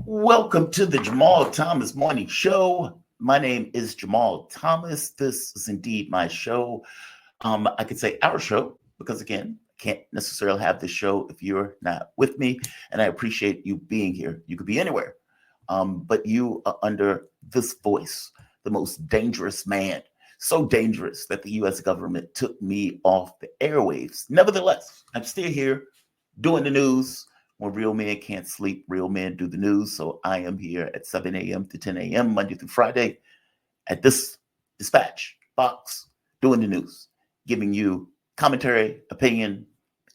Welcome to the Jamal Thomas Morning Show. My name is Jamal Thomas. This is indeed my show. I could say our show because, again, I can't necessarily have this show if you're not with me. And I appreciate you being here. You could be anywhere, but you are under this voice, the most dangerous man. So dangerous that the U.S. government took me off the airwaves. Nevertheless, I'm still here doing the news. When real men can't sleep, real men do the news. So I am here at 7 a.m. to 10 a.m. Monday through Friday at this dispatch box doing the news, giving you commentary, opinion,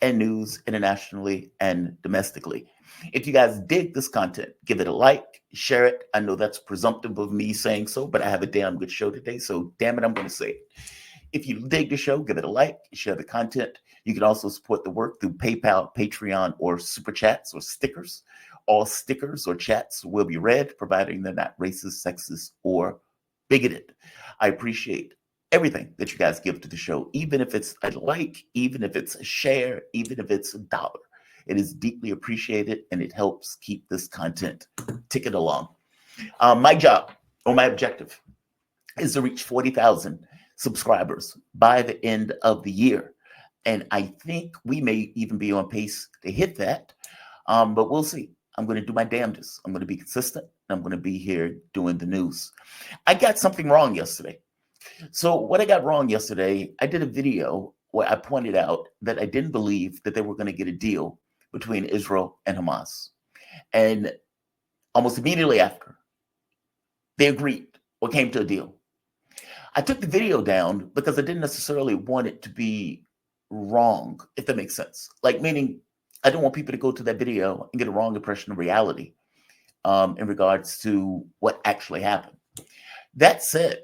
and news internationally and domestically. If you guys dig this content, give it a like, share it. I know that's presumptive of me saying so, but I have a damn good show today. So damn it, I'm going to say it. If you dig the show, give it a like, share the content. You can also support the work through PayPal, Patreon, or Super Chats or stickers. All stickers or chats will be read, providing they're not racist, sexist, or bigoted. I appreciate everything that you guys give to the show, even if it's a like, even if it's a share, even if it's $1. It is deeply appreciated, and it helps keep this content ticking along. My job or my objective is to reach 40,000 subscribers by the end of the year. And I think we may even be on pace to hit that, but we'll see. I'm going to do my damnedest. I'm going to be consistent. I'm going to be here doing the news. I got something wrong yesterday. So what I got wrong yesterday, I did a video where I pointed out that I didn't believe that they were going to get a deal between Israel and Hamas. And almost immediately after, they agreed or came to a deal. I took the video down because I didn't necessarily want it to be wrong, if that makes sense. Like, meaning, I don't want people to go to that video and get a wrong impression of reality in regards to what actually happened. That said,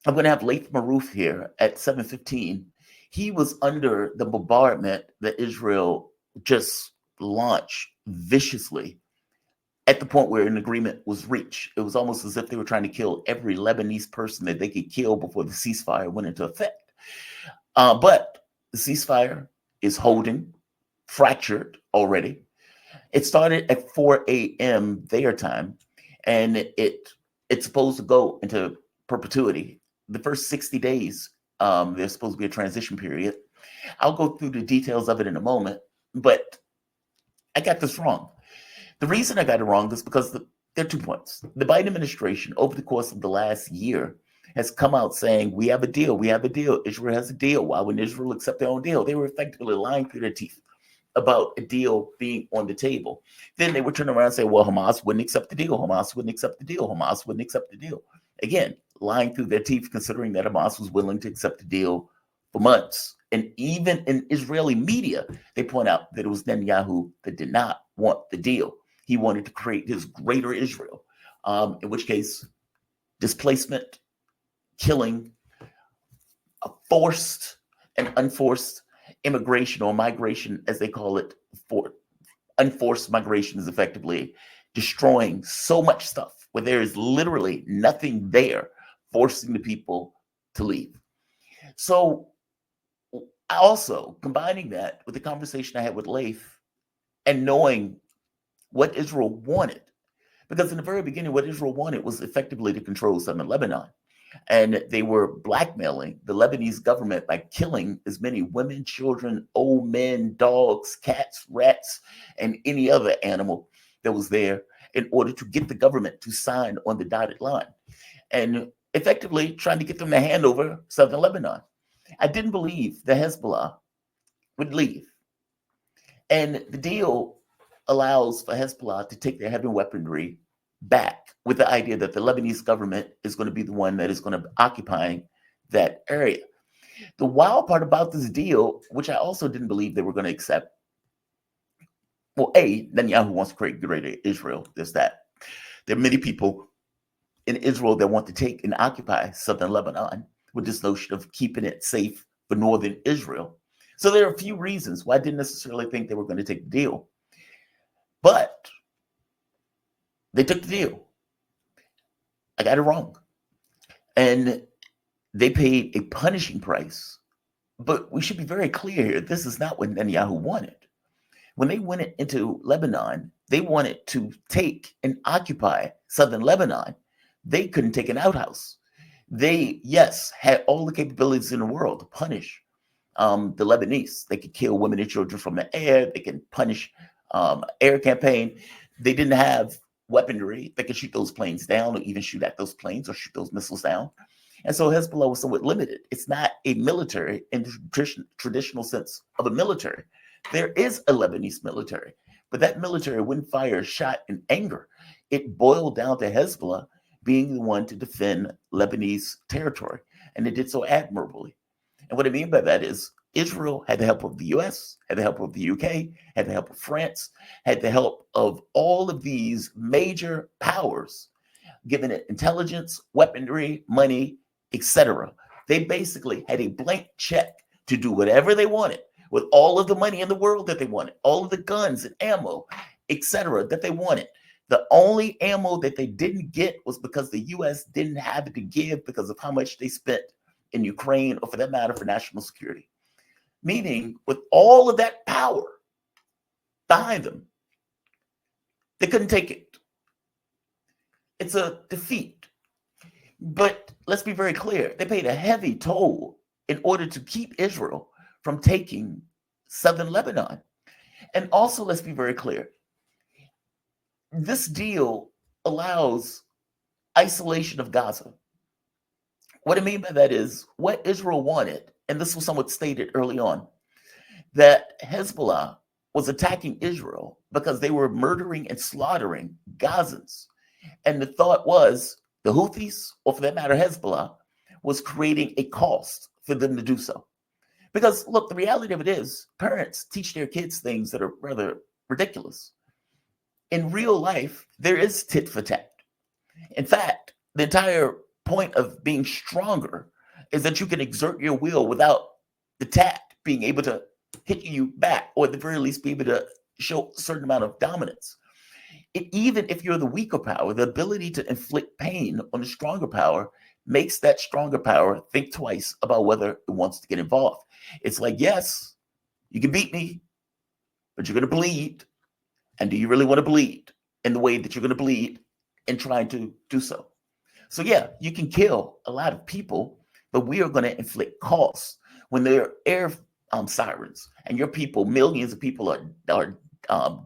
I'm going to have Laith Marouf here at 7:15. He was under the bombardment that Israel just launched viciously at the point where an agreement was reached. It was almost as if they were trying to kill every Lebanese person that they could kill before the ceasefire went into effect. But the ceasefire is holding, fractured already. It started at 4 a.m. their time, and it's supposed to go into perpetuity. The first 60 days, there's supposed to be a transition period. I'll go through the details of it in a moment, but I got this wrong. The reason I got it wrong is because there are 2 points. The Biden administration, over the course of the last year, has come out saying, we have a deal, we have a deal, Israel has a deal. Why wouldn't Israel accept their own deal? They were effectively lying through their teeth about a deal being on the table. Then they would turn around and say, well, Hamas wouldn't accept the deal, Hamas wouldn't accept the deal, Hamas wouldn't accept the deal. Again, lying through their teeth, considering that Hamas was willing to accept the deal for months. And even in Israeli media, they point out that it was Netanyahu that did not want the deal. He wanted to create this greater Israel, in which case displacement, killing, forced and unforced immigration or migration, as they call it, for unforced migration is effectively destroying so much stuff where there is literally nothing there, forcing the people to leave. So also combining that with the conversation I had with Leif and knowing what Israel wanted, because in the very beginning, what Israel wanted was effectively to control southern Lebanon. And they were blackmailing the Lebanese government by killing as many women, children, old men, dogs, cats, rats, and any other animal that was there in order to get the government to sign on the dotted line and effectively trying to get them to hand over southern Lebanon. I didn't believe the Hezbollah would leave. And the deal allows for Hezbollah to take their heavy weaponry back with the idea that the Lebanese government is going to be the one that is going to be occupying that area. The wild part about this deal, which I also didn't believe they were going to accept, well, Netanyahu wants to create greater Israel. There's that. There are many people in Israel that want to take and occupy southern Lebanon with this notion of keeping it safe for northern Israel. So there are a few reasons why I didn't necessarily think they were going to take the deal. But they took the deal. I got it wrong. And they paid a punishing price. But we should be very clear here. This is not what Netanyahu wanted. When they went into Lebanon, they wanted to take and occupy southern Lebanon. They couldn't take an outhouse. They, yes, had all the capabilities in the world to punish the Lebanese. They could kill women and children from the air. They can punish air campaign. They didn't have weaponry. They could shoot those planes down or even shoot at those planes or shoot those missiles down. And so Hezbollah was somewhat limited. It's not a military in the traditional sense of a military. There is a Lebanese military, but that military wouldn't fire a shot in anger. It boiled down to Hezbollah being the one to defend Lebanese territory, and it did so admirably. And what I mean by that is Israel had the help of the US, had the help of the UK, had the help of France, had the help of all of these major powers, giving it intelligence, weaponry, money, etc. They basically had a blank check to do whatever they wanted with all of the money in the world that they wanted, all of the guns and ammo, etc. that they wanted. The only ammo that they didn't get was because the US didn't have it to give because of how much they spent in Ukraine, or for that matter, for national security. Meaning, with all of that power behind them, they couldn't take it. It's a defeat. But let's be very clear. They paid a heavy toll in order to keep Israel from taking southern Lebanon. And also, let's be very clear. This deal allows isolation of Gaza. What I mean by that is what Israel wanted, and this was somewhat stated early on, that Hezbollah was attacking Israel because they were murdering and slaughtering Gazans. And the thought was the Houthis, or for that matter, Hezbollah, was creating a cost for them to do so. Because, look, the reality of it is parents teach their kids things that are rather ridiculous. In real life, there is tit for tat. In fact, the entire point of being stronger is that you can exert your will without the tat being able to hit you back, or at the very least be able to show a certain amount of dominance. Even if you're the weaker power, the ability to inflict pain on the stronger power makes that stronger power think twice about whether it wants to get involved. It's like, yes, you can beat me, but you're going to bleed. And do you really want to bleed in the way that you're going to bleed in trying to do so? So yeah, you can kill a lot of people, but we are going to inflict costs. When there are air sirens and your people, millions of people are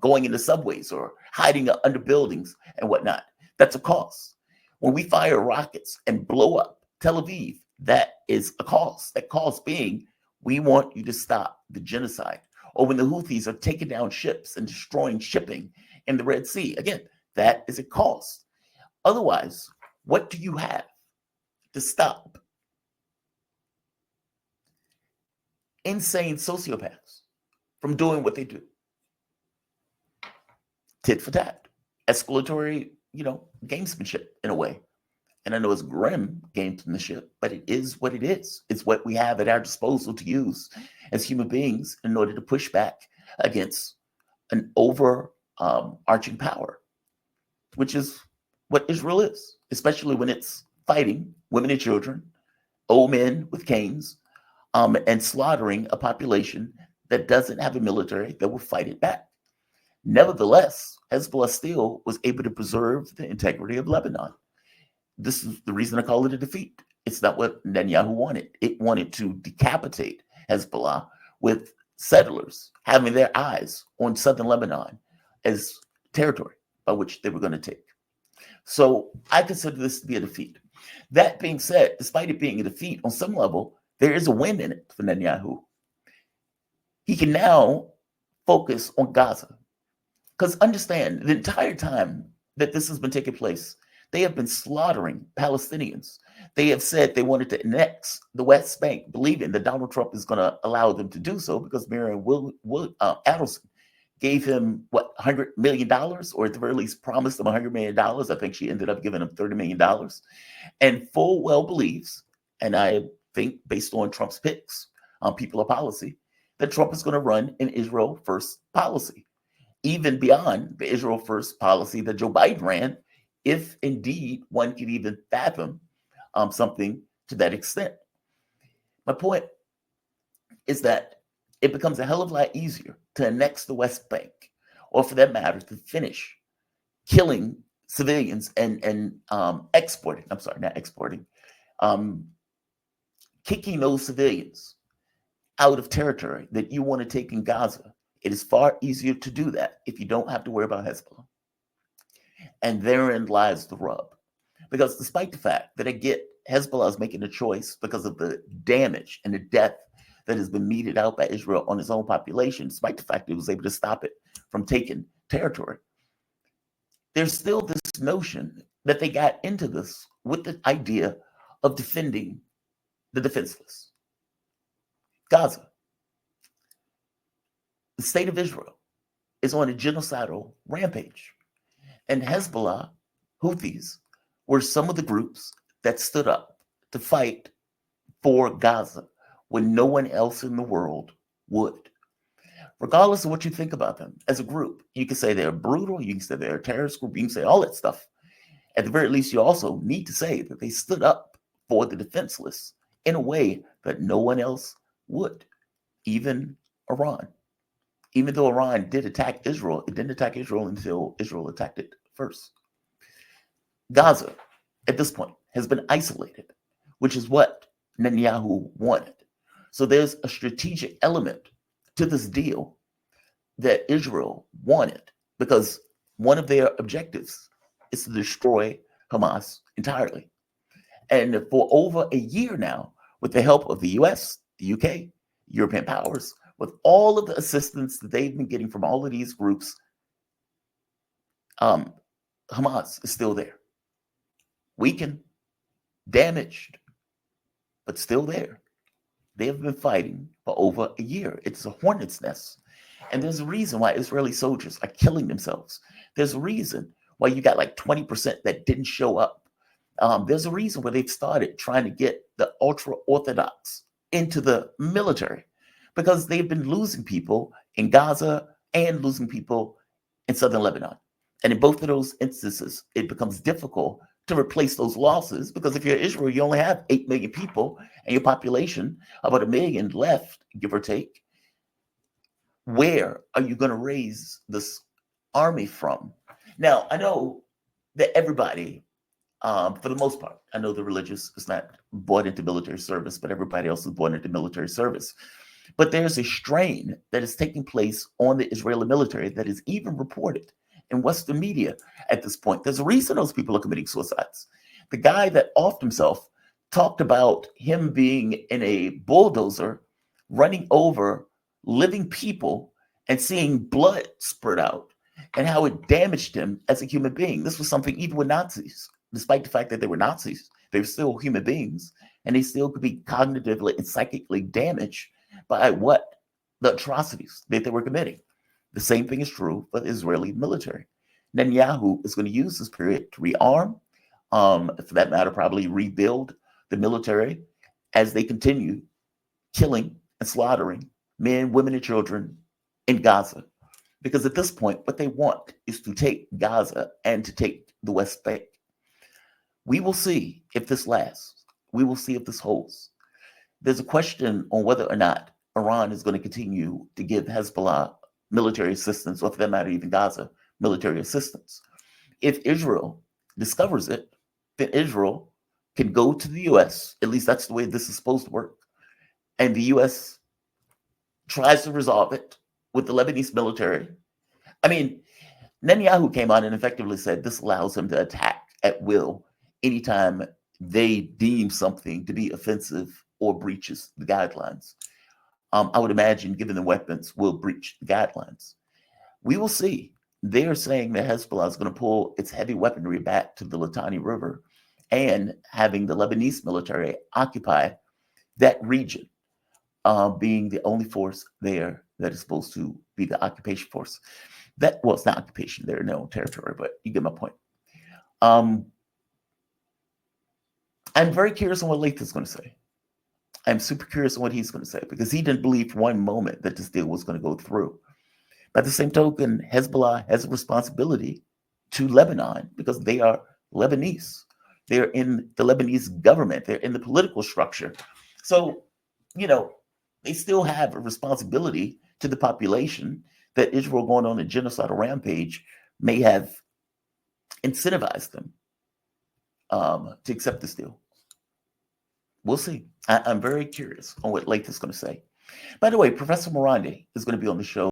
going into subways or hiding under buildings and whatnot, that's a cost. When we fire rockets and blow up Tel Aviv, that is a cost. That cost being, we want you to stop the genocide. Or when the Houthis are taking down ships and destroying shipping in the Red Sea, again, that is a cost. Otherwise, what do you have to stop insane sociopaths from doing what they do? Tit for tat, escalatory, gamesmanship in a way. And I know it's grim gamesmanship, but it is what it is. It's what we have at our disposal to use as human beings in order to push back against an overarching power, which is what Israel is, especially when it's fighting women and children, old men with canes, and slaughtering a population that doesn't have a military that will fight it back. Nevertheless, Hezbollah still was able to preserve the integrity of Lebanon. This is the reason I call it a defeat. It's not what Netanyahu wanted. It wanted to decapitate Hezbollah with settlers having their eyes on southern Lebanon as territory by which they were going to take. So I consider this to be a defeat. That being said, despite it being a defeat, on some level, there is a win in it for Netanyahu. He can now focus on Gaza. Because understand, the entire time that this has been taking place, they have been slaughtering Palestinians. They have said they wanted to annex the West Bank, believing that Donald Trump is going to allow them to do so because Miriam Adelson gave him, $100 million, or at the very least promised him $100 million. I think she ended up giving him $30 million. And full well believes, and I think based on Trump's picks on people of policy, that Trump is going to run an Israel first policy, even beyond the Israel first policy that Joe Biden ran, if indeed one could even fathom something to that extent. My point is that it becomes a hell of a lot easier to annex the West Bank, or for that matter, to finish killing civilians and exporting. I'm sorry, not exporting, um, kicking those civilians out of territory that you want to take in Gaza. It is far easier to do that if you don't have to worry about Hezbollah. And therein lies the rub. Because despite the fact that I get Hezbollah is making a choice because of the damage and the death that has been meted out by Israel on its own population, despite the fact that it was able to stop it from taking territory, there's still this notion that they got into this with the idea of defending the defenseless. Gaza, the state of Israel, is on a genocidal rampage. And Hezbollah, Houthis, were some of the groups that stood up to fight for Gaza when no one else in the world would. Regardless of what you think about them as a group, you can say they're brutal, you can say they're a terrorist group, you can say all that stuff. At the very least, you also need to say that they stood up for the defenseless in a way that no one else would, even Iran. Even though Iran did attack Israel, it didn't attack Israel until Israel attacked it first. Gaza, at this point, has been isolated, which is what Netanyahu wanted. So there's a strategic element to this deal that Israel wanted, because one of their objectives is to destroy Hamas entirely. And for over a year now, with the help of the US, the UK, European powers, with all of the assistance that they've been getting from all of these groups, Hamas is still there. Weakened, damaged, but still there. They have been fighting for over a year. It's a hornet's nest. And there's a reason why Israeli soldiers are killing themselves. There's a reason why you got like 20% that didn't show up. There's a reason why they've started trying to get the ultra-Orthodox into the military, because they've been losing people in Gaza and losing people in southern Lebanon. And in both of those instances, it becomes difficult to replace those losses, because if you're Israel, you only have 8 million people and your population, about 1 million left, give or take. Where are you going to raise this army from? Now, I know that everybody, for the most part, I know the religious is not bought into military service, but everybody else is bought into military service. But there's a strain that is taking place on the Israeli military that is even reported in Western media at this point. There's a reason those people are committing suicides. The guy that offed himself talked about him being in a bulldozer, running over living people and seeing blood spurt out, and how it damaged him as a human being. This was something even with Nazis, despite the fact that they were Nazis, they were still human beings, and they still could be cognitively and psychically damaged by what? The atrocities that they were committing. The same thing is true for the Israeli military. Netanyahu is going to use this period to rearm, for that matter, probably rebuild the military as they continue killing and slaughtering men, women, and children in Gaza. Because at this point, what they want is to take Gaza and to take the West Bank. We will see if this lasts. We will see if this holds. There's a question on whether or not Iran is going to continue to give Hezbollah military assistance, or for that matter, even Gaza military assistance. If Israel discovers it, then Israel can go to the US, at least that's the way this is supposed to work, and the US tries to resolve it with the Lebanese military. I mean, Netanyahu came on and effectively said this allows him to attack at will anytime they deem something to be offensive or breaches the guidelines. I would imagine, given the weapons, will breach the guidelines. We will see. They are saying that Hezbollah is going to pull its heavy weaponry back to the Litani River, and having the Lebanese military occupy that region, being the only force there that is supposed to be the occupation force. That, well, it's not occupation, they're in their own territory, but you get my point. I'm very curious on what Lath is going to say. I'm super curious on what he's going to say, because he didn't believe for one moment that this deal was going to go through. By the same token, Hezbollah has a responsibility to Lebanon because they are Lebanese. They're in the Lebanese government. They're in the political structure. So, you know, they still have a responsibility to the population that Israel going on a genocidal rampage may have incentivized them to accept this deal. We'll see. I'm very curious on what Lath is going to say. By the way, Professor Morandi is going to be on the show